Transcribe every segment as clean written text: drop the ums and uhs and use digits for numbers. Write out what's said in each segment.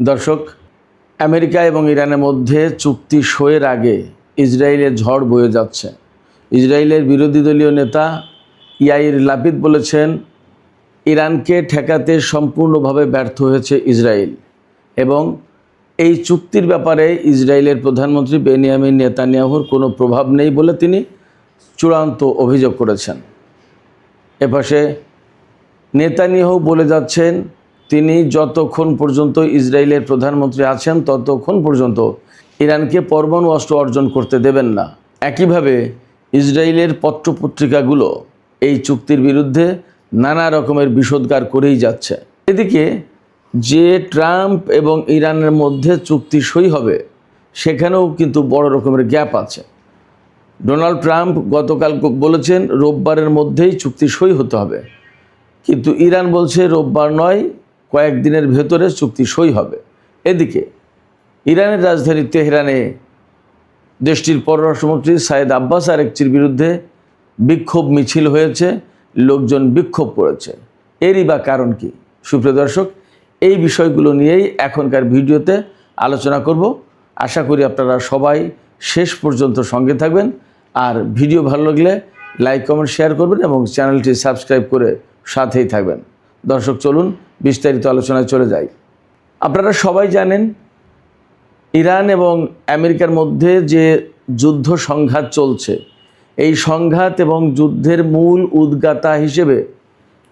দর্শক, আমেরিকা এবং ইরানের মধ্যে চুক্তি সইয়ের আগে ইসরায়েলের ঝড় বয়ে যাচ্ছে। ইসরায়েলের বিরোধী দলীয় নেতা ইয়াইর লাপিদ বলেছেন, ইরানকে ঠেকাতে সম্পূর্ণভাবে ব্যর্থ হয়েছে ইসরায়েল এবং এই চুক্তির ব্যাপারে ইসরায়েলের প্রধানমন্ত্রী বেনিয়ামিন নেতানিয়াহুর কোনো প্রভাব নেই বলে তিনি চূড়ান্ত অভিযোগ করেছেন। এপাশে নেতানিয়াহু বলে যাচ্ছেন, তিনি যতক্ষণ পর্যন্ত ইসরায়েলের প্রধানমন্ত্রী আছেন ততক্ষণ পর্যন্ত ইরানকে পরমাণু অস্ত্র অর্জন করতে দেবেন না। একইভাবে ইসরায়েলের পত্রপত্রিকাগুলো এই চুক্তির বিরুদ্ধে নানা রকমের বিষোদ্গার করেই যাচ্ছে। এদিকে যে ট্রাম্প এবং ইরানের মধ্যে চুক্তি সই হবে সেখানেও কিন্তু বড় রকমের গ্যাপ আছে। ডোনাল্ড ট্রাম্প গতকাল বলেছেন রোববারের মধ্যেই চুক্তি সই হতে হবে, কিন্তু ইরান বলছে রোববার নয়, কয়েকদিনের ভেতরে চুক্তি সই হবে। এদিকে ইরানের রাজধানী তেহরানে দেশটির পররাষ্ট্রমন্ত্রী সাইদ আব্বাস আরেকচির বিরুদ্ধে বিক্ষোভ মিছিল হয়েছে, লোকজন বিক্ষোভ করেছে। এরই বা কারণ কি? সুপ্রিয় দর্শক, এই বিষয়গুলো নিয়েই এখনকার ভিডিওতে আলোচনা করব। আশা করি আপনারা সবাই শেষ পর্যন্ত সঙ্গে থাকবেন, আর ভিডিও ভালো লাগলে লাইক কমেন্ট শেয়ার করবেন এবং চ্যানেলটি সাবস্ক্রাইব করে সাথেই থাকবেন। দর্শক, চলুন বিস্তারিত আলোচনায় চলে যাই। আপনারা সবাই জানেন, ইরান এবং আমেরিকার মধ্যে যে যুদ্ধ সংঘাত চলছে, এই সংঘাত এবং যুদ্ধের মূল উদ্গাতা হিসেবে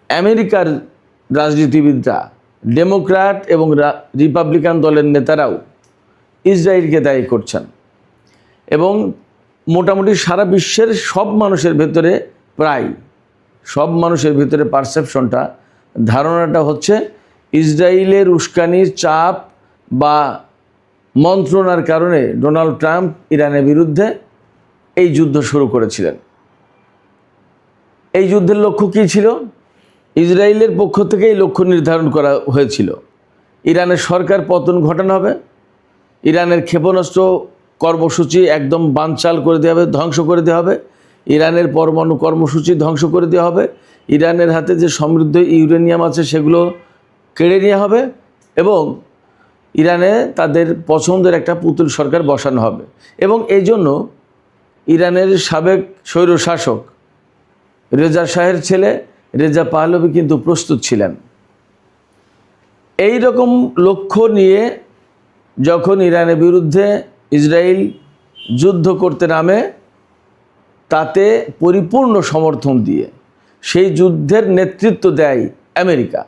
আমেরিকার রাজনীতিবিদরা, ডেমোক্র্যাট এবং রিপাবলিকান দলের নেতারাও ইসরায়েলকে দায়ী করছেন এবং মোটামুটি সারা বিশ্বের সব মানুষের ভেতরে, প্রায় সব মানুষের ভিতরে পারসেপশনটা, ধারণাটা হচ্ছে ইসরায়েলের উস্কানির চাপ বা মন্ত্রণার কারণে ডোনাল্ড ট্রাম্প ইরানের বিরুদ্ধে এই যুদ্ধ শুরু করেছিলেন। এই যুদ্ধের লক্ষ্য কী ছিল? ইসরায়েলের পক্ষ থেকে এই লক্ষ্য নির্ধারণ করা হয়েছিল, ইরানের সরকার পতন ঘটানো হবে, ইরানের ক্ষেপণাস্ত্র কর্মসূচি একদম বানচাল করে দেওয়া হবে, ধ্বংস করে দেওয়া হবে, ইরানের পরমাণু কর্মসূচি ধ্বংস করে দেওয়া হবে, ইরানের হাতে যে সমৃদ্ধ ইউরেনিয়াম আছে সেগুলো কেড়ে নেওয়া হবে এবং ইরানে তাদের পছন্দের একটা পুতুল সরকার বসানো হবে। এবং এই জন্য ইরানের সাবেক স্বৈরশাসক রেজা শাহের ছেলে রেজা পাহলভি কিন্তু প্রস্তুত ছিলেন। এই রকম লক্ষ্য নিয়ে যখন ইরানের বিরুদ্ধে ইসরায়েল যুদ্ধ করতে নামে, তাতে পরিপূর্ণ সমর্থন দিয়ে সেই যুদ্ধের নেতৃত্ব দেয় আমেরিকা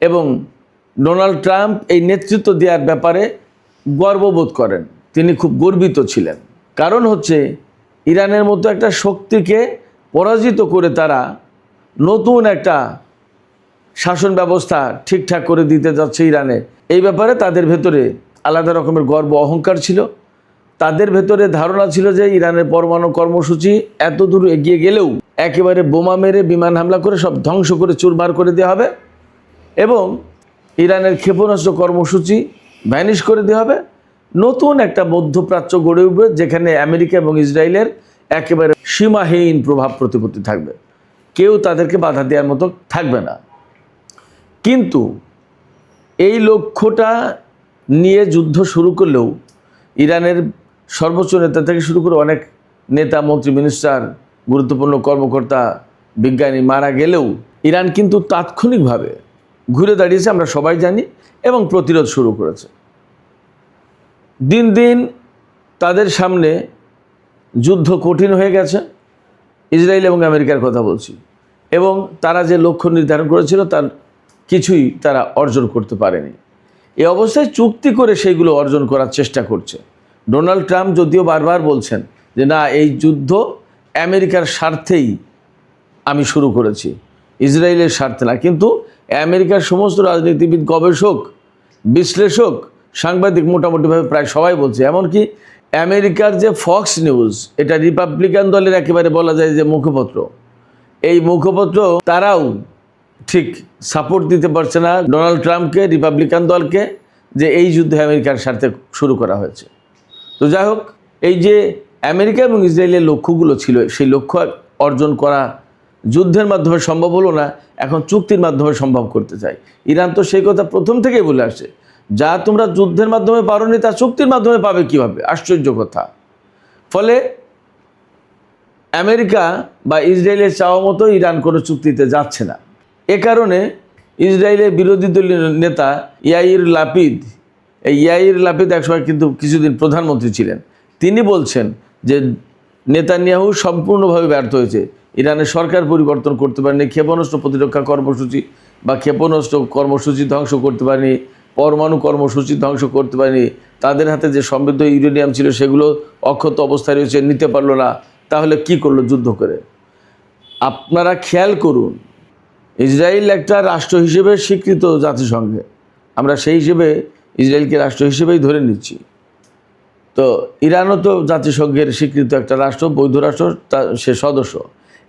এবং ডোনাল্ড ট্রাম্প এই নেতৃত্ব দেওয়ার ব্যাপারে গর্ববোধ করেন। তিনি খুব গর্বিত ছিলেন। কারণ হচ্ছে ইরানের মতো একটা শক্তিকে পরাজিত করে তারা নতুন একটা শাসন ব্যবস্থা ঠিকঠাক করে দিতে যাচ্ছে ইরানে। এই ব্যাপারে তাদের ভেতরে আলাদা রকমের গর্ব অহংকার ছিল। তাদের ভেতরে ধারণা ছিল যে ইরানের পরমাণু কর্মসূচি এত দূর এগিয়ে গেলেও একেবারে বোমা মেরে বিমান হামলা করে সব ধ্বংস করে চুরমার করে দেওয়া হবে এবং ইরানের ক্ষেপণাস্ত্র কর্মসূচি ভ্যানিশ করে দেওয়া হবে। নতুন একটা মধ্যপ্রাচ্য গড়ে উঠবে যেখানে আমেরিকা এবং ইসরায়েলের একেবারে সীমাহীন প্রভাব প্রতিপত্তি থাকবে, কেউ তাদেরকে বাধা দেওয়ার মতো থাকবে না। কিন্তু এই লক্ষ্যটা নিয়ে যুদ্ধ শুরু করলেও ইরানের সর্বোচ্চ নেতা থেকে শুরু করে অনেক নেতা, মন্ত্রী, মিনিস্টার, গুরুত্বপূর্ণ কর্মকর্তা, বিজ্ঞানী মারা গেলেও ইরান কিন্তু তাৎক্ষণিকভাবে ঘুরে দাঁড়িয়েছে, আমরা সবাই জানি, এবং প্রতিরোধ শুরু করেছে। দিন দিন তাদের সামনে যুদ্ধ কঠিন হয়ে গেছে, ইসরায়েল এবং আমেরিকার কথা বলছি, এবং তারা যে লক্ষ্য নির্ধারণ করেছিল তার কিছুই তারা অর্জন করতে পারেনি। এই অবস্থায় চুক্তি করে সেইগুলো অর্জন করার চেষ্টা করছে। ডোনাল্ড ট্রাম্প যদিও বারবার বলছেন যে না, এই যুদ্ধ আমেরিকার স্বার্থেই আমি শুরু করেছি, ইসরায়েলের স্বার্থে না। কিন্তু আমেরিকার সমস্ত রাজনীতিবিদ, গবেষক, বিশ্লেষক, সাংবাদিক মোটামুটিভাবে প্রায় সবাই বলছে, এমনকি আমেরিকার যে ফক্স নিউজ, এটা রিপাবলিকান দলের একেবারে বলা যায় যে মুখপত্র, এই মুখপত্র তারাও ঠিক সাপোর্ট দিতে পারছে না ডোনাল্ড ট্রাম্পকে, রিপাবলিকান দলকে, যে এই যুদ্ধে আমেরিকার স্বার্থে শুরু করা হয়েছে। তো যাই হোক, এই যে আমেরিকা এবং ইসরায়েলের লক্ষ্যগুলো ছিল, সেই লক্ষ্য অর্জন করা যুদ্ধের মাধ্যমে সম্ভব হলো না, এখন চুক্তির মাধ্যমে সম্ভব করতে চাই। ইরান তো সেই কথা প্রথম থেকেই বলে আসছে যা তোমরা যুদ্ধের মাধ্যমে পারোনি তা চুক্তির মাধ্যমে পাবে কিভাবে? আশ্চর্য কথা। ফলে আমেরিকা বা ইসরায়েলের চাওয়া মতো ইরান কোনো চুক্তিতে যাচ্ছে না। এ কারণে ইসরায়েলের বিরোধী দলীয় নেতা ইয়াইর লাপিদ, এই ইয়াইর লাপিদ একসময় কিন্তু কিছুদিন প্রধানমন্ত্রী ছিলেন, তিনি বলছেন যে নেতানিয়াহু সম্পূর্ণভাবে ব্যর্থ হয়েছে। ইরানের সরকার পরিবর্তন করতে পারেনি, ক্ষেপণাস্ত্র প্রতিরক্ষা কর্মসূচি বা ক্ষেপণাস্ত্র কর্মসূচি ধ্বংস করতে পারেনি, পরমাণু কর্মসূচি ধ্বংস করতে পারেনি, তাদের হাতে যে সমৃদ্ধ ইউরেনিয়াম ছিল সেগুলো অক্ষত অবস্থায় রয়েছে, নিতে পারলো না। তাহলে কি করলো? যুদ্ধ করে। আপনারা খেয়াল করুন, ইসরায়েল একটা রাষ্ট্র হিসেবে স্বীকৃত জাতিসংঘে, আমরা সেই হিসেবে ইসরায়েলকে রাষ্ট্র হিসেবেই ধরে নিচ্ছি। তো ইরানও তো জাতিসংঘের স্বীকৃত একটা রাষ্ট্র, বৈধ রাষ্ট্র, সে সদস্য,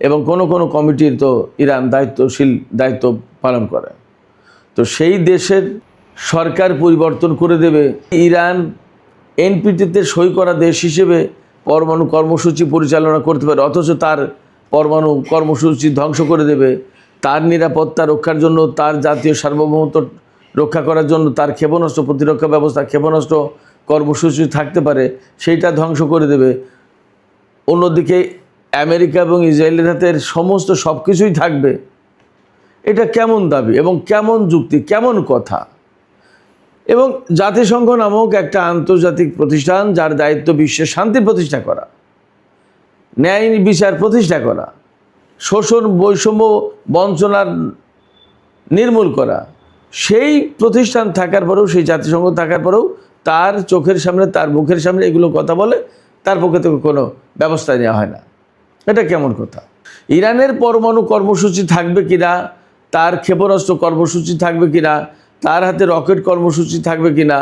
এবং কোনো কোনো কমিটির তো ইরান দায়িত্ব পালন করে। তো সেই দেশের সরকার পরিবর্তন করে দেবে, ইরান এনপিটিতে সই করা দেশ হিসেবে পরমাণু কর্মসূচি পরিচালনা করতে পারে, অথচ তার পরমাণু কর্মসূচি ধ্বংস করে দেবে। তার নিরাপত্তা রক্ষার জন্য, তার জাতীয় সার্বভৌমত্ব রক্ষা করার জন্য তার ক্ষেপণাস্ত্র প্রতিরক্ষা ব্যবস্থা, ক্ষেপণাস্ত্র কর্মসূচি থাকতে পারে, সেইটা ধ্বংস করে দেবে। অন্যদিকে আমেরিকা এবং ইসরায়েলের হাতের সমস্ত সব কিছুই থাকবে। এটা কেমন দাবি এবং কেমন যুক্তি, কেমন কথা? এবং জাতিসংঘ নামক একটা আন্তর্জাতিক প্রতিষ্ঠান, যার দায়িত্ব বিশ্বের শান্তি প্রতিষ্ঠা করা, ন্যায় বিচার প্রতিষ্ঠা করা, শোষণ বৈষম্য বঞ্চনার নির্মূল করা, সেই প্রতিষ্ঠান থাকার পরেও, সেই জাতিসংঘ থাকার পরেও তার চোখের সামনে, তার মুখের সামনে এগুলো কথা বলে, তার পক্ষে থেকে কোনো ব্যবস্থা নেওয়া হয় না। এটা কেমন কথা? ইরানের পরমাণু কর্মসূচি থাকবে কিনা, তার ক্ষেপণাস্ত্র কর্মসূচি থাকবে কিনা, তার হাতে রকেট কর্মসূচি থাকবে কিনা,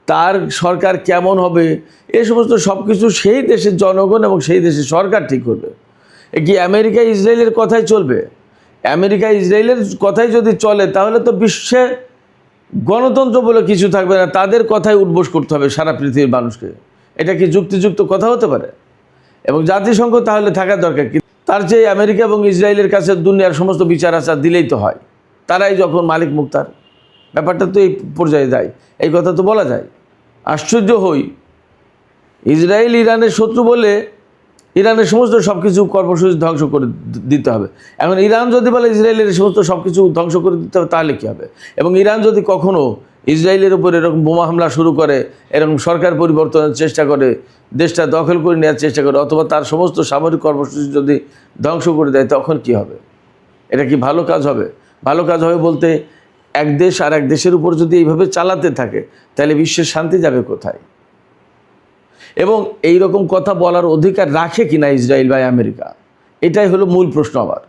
তার সরকার কেমন হবে, এ সমস্ত সব কিছু সেই দেশের জনগণ এবং সেই দেশের সরকার ঠিক করবে। কি আমেরিকা ইসরায়েলের কথাই চলবে? আমেরিকা ইসরায়েলের কথাই যদি চলে, তাহলে তো বিশ্বে গণতন্ত্র বলে কিছু থাকবে না, তাদের কথাই উদ্বোস করতে হবে সারা পৃথিবীর মানুষকে। এটা কি যুক্তিযুক্ত কথা হতে পারে? এবং জাতিসংঘ তাহলে থাকার দরকার কি? তার চেয়ে আমেরিকা এবং ইসরায়েলের কাছে দুনিয়ার সমস্ত বিচার আচার দিলেই তো হয়, তারাই যখন মালিক মুক্তার। ব্যাপারটা তো এই পর্যায়ে যায়, এই কথা তো বলা যায়। আশ্চর্য হই, ইসরায়েল ইরানের শত্রু বলে ইরানের সমস্ত সব কিছু কর্মসূচি ধ্বংস করে দিতে হবে। এখন ইরান যদি বলে ইসরায়েলের সমস্ত সব কিছু ধ্বংস করে দিতে হবে, তাহলে কী হবে? এবং ইরান যদি কখনও ইসরায়েলের উপর এরকম বোমা হামলা শুরু করে, এরকম সরকার পরিবর্তনের চেষ্টা করে, দেশটা দখল করে নেওয়ার চেষ্টা করে, অথবা তার সমস্ত সামরিক কর্মসূচি যদি ধ্বংস করে দেয়, তখন কি হবে? এটা কি ভালো কাজ হবে? ভালো কাজ হবে বলতে, এক দেশ আর এক দেশের উপর যদি এইভাবে চালাতে থাকে, তাহলে বিশ্বের শান্তি যাবে কোথায়? এবং এই রকম কথা বলার অধিকার রাখে কিনা ইসরায়েল বা আমেরিকা? এটাই হলো মূল প্রশ্ন। আবার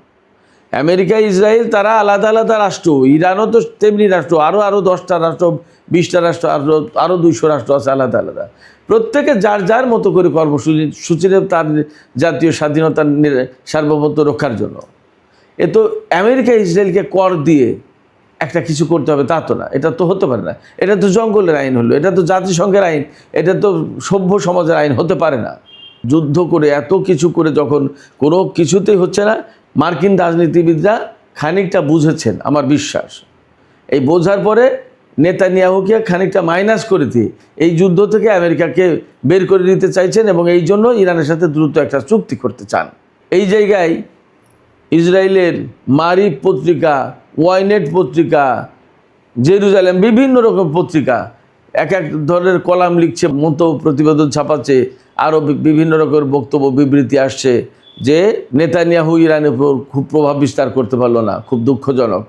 আমেরিকা ইসরায়েল তারা আলাদা আলাদা রাষ্ট্র, ইরানও তো তেমনি রাষ্ট্র, আরও 10টা রাষ্ট্র, 20টা রাষ্ট্র, আরও 200 রাষ্ট্র আছে আলাদা আলাদা। প্রত্যেকে যার যার মতো করে কর্মসূচিতে তার জাতীয় স্বাধীনতার সার্বভৌমত্ব রক্ষার জন্য। এ তো আমেরিকা ইসরায়েলকে কর দিয়ে একটা কিছু করতে হবে তা তো না, এটা তো হতে পারে না। এটা তো জঙ্গলের আইন হলো, এটা তো জাতিসংঘের আইন, এটা তো সভ্য সমাজের আইন হতে পারে না। যুদ্ধ করে এত কিছু করে যখন কোনো কিছুতেই হচ্ছে না, মার্কিন রাজনীতিবিদরা খানিকটা বুঝেছেন আমার বিশ্বাস। এই বোঝার পরে নেতানিয়াহুকে খানিকটা মাইনাস করে দিয়ে এই যুদ্ধ থেকে আমেরিকাকে বের করে দিতে চাইছেন, এবং এই জন্য ইরানের সাথে দ্রুত একটা চুক্তি করতে চান। এই জায়গায় ইসরায়েলের মারিফ পত্রিকা, ওয়াইনেট পত্রিকা, জেরুজালেম, বিভিন্ন রকম পত্রিকা এক এক ধরনের কলাম লিখছে, মন্তব্য প্রতিবেদন ছাপাচ্ছে, আরও বিভিন্ন রকমের বক্তব্য বিবৃতি আসছে যে নেতানিয়াহু ইরানের উপর খুব প্রভাব বিস্তার করতে পারলো না, খুব দুঃখজনক।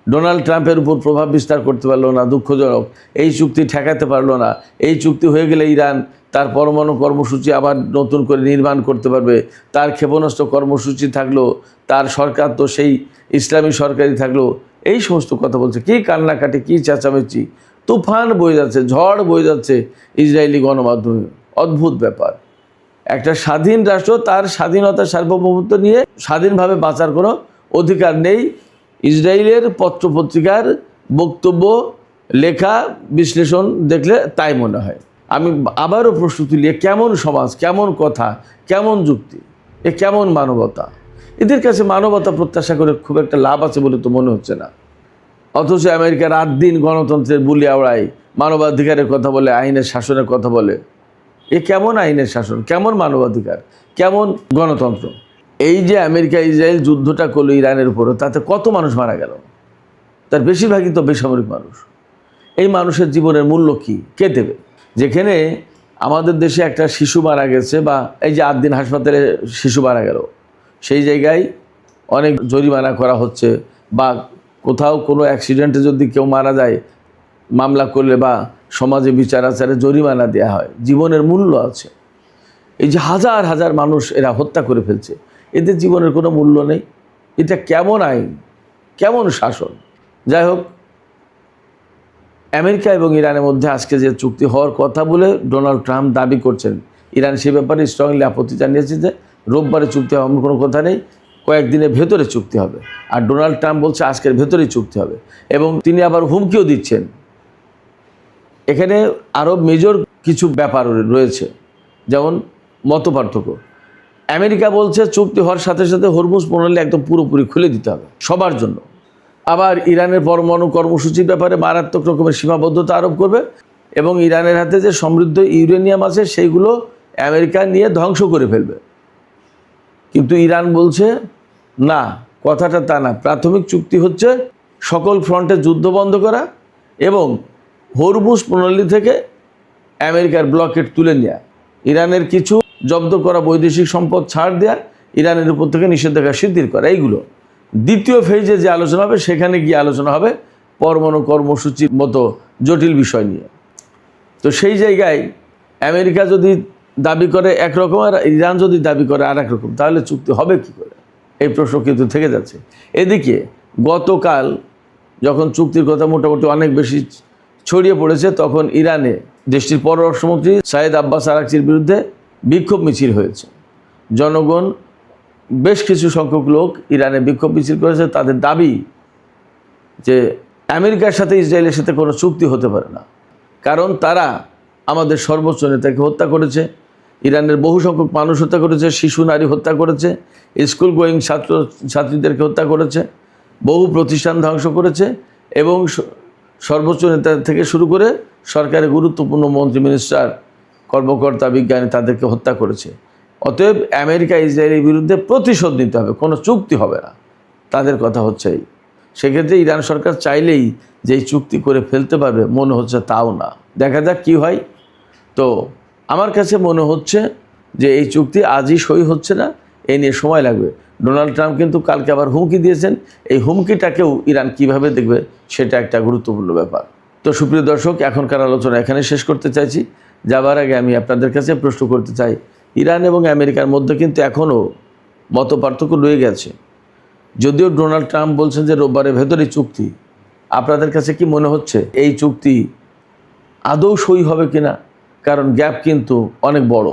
ডোনাল্ড ট্রাম্পের উপর প্রভাব বিস্তার করতে পারলো না, দুঃখজনক। এই চুক্তি ঠেকাতে পারলো না। এই চুক্তি হয়ে গেলে ইরান তার পরমাণু কর্মসূচি আবার নতুন করে নির্মাণ করতে পারবে, তার ক্ষেপণাস্ত্র কর্মসূচি থাকলো, তার সরকার তো সেই ইসলামী সরকারই থাকলো। এই সমস্ত কথা বলছে, কী কান্নাকাটি, কী চেঁচামেচি, তুফান বয়ে যাচ্ছে, ঝড় বয়ে যাচ্ছে ইসরায়েলি গণমাধ্যমে। অদ্ভুত ব্যাপার। একটা স্বাধীন রাষ্ট্র, তার স্বাধীনতা সার্বভৌমত্ব নিয়ে স্বাধীনভাবে বাঁচার কোনো অধিকার নেই। ইসরায়েলের পত্রপত্রিকার বক্তব্য, লেখা, বিশ্লেষণ দেখলে তাই মনে হয়। আমি আবারও প্রশ্ন তুলি, কেমন সমাজ, কেমন কথা, কেমন যুক্তি, এ কেমন মানবতা? এদের কাছে মানবতা প্রত্যাশা করে খুব একটা লাভ আছে বলে তো মনে হচ্ছে না। অথচ আমেরিকা রাত দিন গণতন্ত্রের বুলি আওড়ায়, মানবাধিকারের কথা বলে, আইনের শাসনের কথা বলে। এ কেমন আইনের শাসন, কেমন মানবাধিকার, কেমন গণতন্ত্র? এই যে আমেরিকা ইসরায়েল যুদ্ধটা করলো ইরানের উপরে, তাতে কত মানুষ মারা গেল? তার বেশিরভাগই তো বেসামরিক মানুষ। এই মানুষের জীবনের মূল্য কি, কে দেবে? যেখানে আমাদের দেশে একটা শিশু মারা গেছে, বা এই যে 8 দিন হাসপাতালে শিশু মারা গেল, সেই জায়গায় অনেক জরিমানা করা হচ্ছে, বা কোথাও কোনো অ্যাক্সিডেন্টে যদি কেউ মারা যায়, মামলা করলে বা সমাজে বিচার আচারে জরিমানা দেওয়া হয়। জীবনের মূল্য আছে। এই যে হাজার হাজার মানুষ এরা হত্যা করে ফেলছে, এদের জীবনের কোনো মূল্য নেই। এটা কেমন আইন, কেমন শাসন? যাই হোক, আমেরিকা এবং ইরানের মধ্যে আজকে যে চুক্তি হওয়ার কথা বলে ডোনাল্ড ট্রাম্প দাবি করছেন, ইরান সে ব্যাপারে স্ট্রংলি আপত্তি জানিয়েছে যে রোববারে চুক্তি হবে এমন কোনো কথা নেই, কয়েকদিনের ভেতরে চুক্তি হবে। আর ডোনাল্ড ট্রাম্প বলছে আজকের ভেতরেই চুক্তি হবে, এবং তিনি আবার হুমকিও দিচ্ছেন। এখানে আরও মেজর কিছু ব্যাপার রয়েছে, যেমন মতপার্থক্য। আমেরিকা বলছে চুক্তি হওয়ার সাথে সাথে হরমুজ প্রণালী একদম পুরোপুরি খুলে দিতে হবে সবার জন্য। আবার ইরানের পরমাণু কর্মসূচির ব্যাপারে মারাত্মক রকমের সীমাবদ্ধতা আরোপ করবে, এবং ইরানের হাতে যে সমৃদ্ধ ইউরেনিয়াম আছে সেইগুলো আমেরিকা নিয়ে ধ্বংস করে ফেলবে। কিন্তু ইরান বলছে না, কথাটা তা না। প্রাথমিক চুক্তি হচ্ছে সকল ফ্রন্টে যুদ্ধ বন্ধ করা এবং হরমুজ প্রণালী থেকে আমেরিকার ব্লকেট তুলে নেওয়া, ইরানের কিছু জব্দ করা বৈদেশিক সম্পদ ছাড় দেওয়া, ইরানের উপর থেকে নিষেধাজ্ঞা শিথিল করা। এইগুলো দ্বিতীয় ফেজে যে আলোচনা হবে, সেখানে গিয়ে আলোচনা হবে পরমাণু কর্মসূচির মতো জটিল বিষয় নিয়ে। তো সেই জায়গায় আমেরিকা যদি দাবি করে একরকম আর ইরান যদি দাবি করে আর এক রকম, তাহলে চুক্তি হবে কি করে? এই প্রশ্ন কিন্তু থেকে যাচ্ছে। এদিকে গতকাল যখন চুক্তির কথা মোটামুটি অনেক বেশি ছড়িয়ে পড়েছে, তখন ইরানে দেশটির পররাষ্ট্রমন্ত্রী সাইদ আব্বাস আরাকচির বিরুদ্ধে বিক্ষোভ মিছিল হয়েছে। জনগণ, বেশ কিছু সংখ্যক লোক ইরানে বিক্ষোভ মিছিল করেছে। তাদের দাবি যে আমেরিকার সাথে ইসরায়েলের সাথে কোনো চুক্তি হতে পারে না, কারণ তারা আমাদের সর্বোচ্চ নেতাকে হত্যা করেছে, ইরানের বহু সংখ্যক মানুষ হত্যা করেছে, শিশু নারী হত্যা করেছে, স্কুল গোয়িং ছাত্রীদেরকে হত্যা করেছে, বহু প্রতিষ্ঠান ধ্বংস করেছে, এবং সর্বোচ্চ নেতা থেকে শুরু করে সরকারের গুরুত্বপূর্ণ মন্ত্রী, মিনিস্টার, কর্মকর্তা, বিজ্ঞানী তাদেরকে হত্যা করেছে। অতএব আমেরিকা ইসরায়েলের বিরুদ্ধে প্রতিশোধ নিতে হবে, কোনো চুক্তি হবে না। তাদের কথা হচ্ছে এই। সেক্ষেত্রে ইরান সরকার চাইলেই যেই চুক্তি করে ফেলতে পারবে মনে হচ্ছে তাও না। দেখা যাক কী হয়। তো আমার কাছে মনে হচ্ছে যে এই চুক্তি আজই সই হচ্ছে না, এই নিয়ে সময় লাগবে। ডোনাল্ড ট্রাম্প কিন্তু কালকে আবার হুমকি দিয়েছেন। এই হুমকিটাকেও ইরান কিভাবে দেখবে সেটা একটা গুরুত্বপূর্ণ ব্যাপার। তো সুপ্রিয় দর্শক, এখনকার আলোচনা এখানে শেষ করতে চাইছি। যাবার আগে আমি আপনাদের কাছে প্রশ্ন করতে চাই, ইরান এবং আমেরিকার মধ্যে কিন্তু এখনও মতপার্থক্য রয়ে গেছে। যদিও ডোনাল্ড ট্রাম্প বলছেন যে রোববারের ভেতরেই চুক্তি, আপনাদের কাছে কি মনে হচ্ছে এই চুক্তি আদৌ সই হবে কিনা? কারণ গ্যাপ কিন্তু অনেক বড়।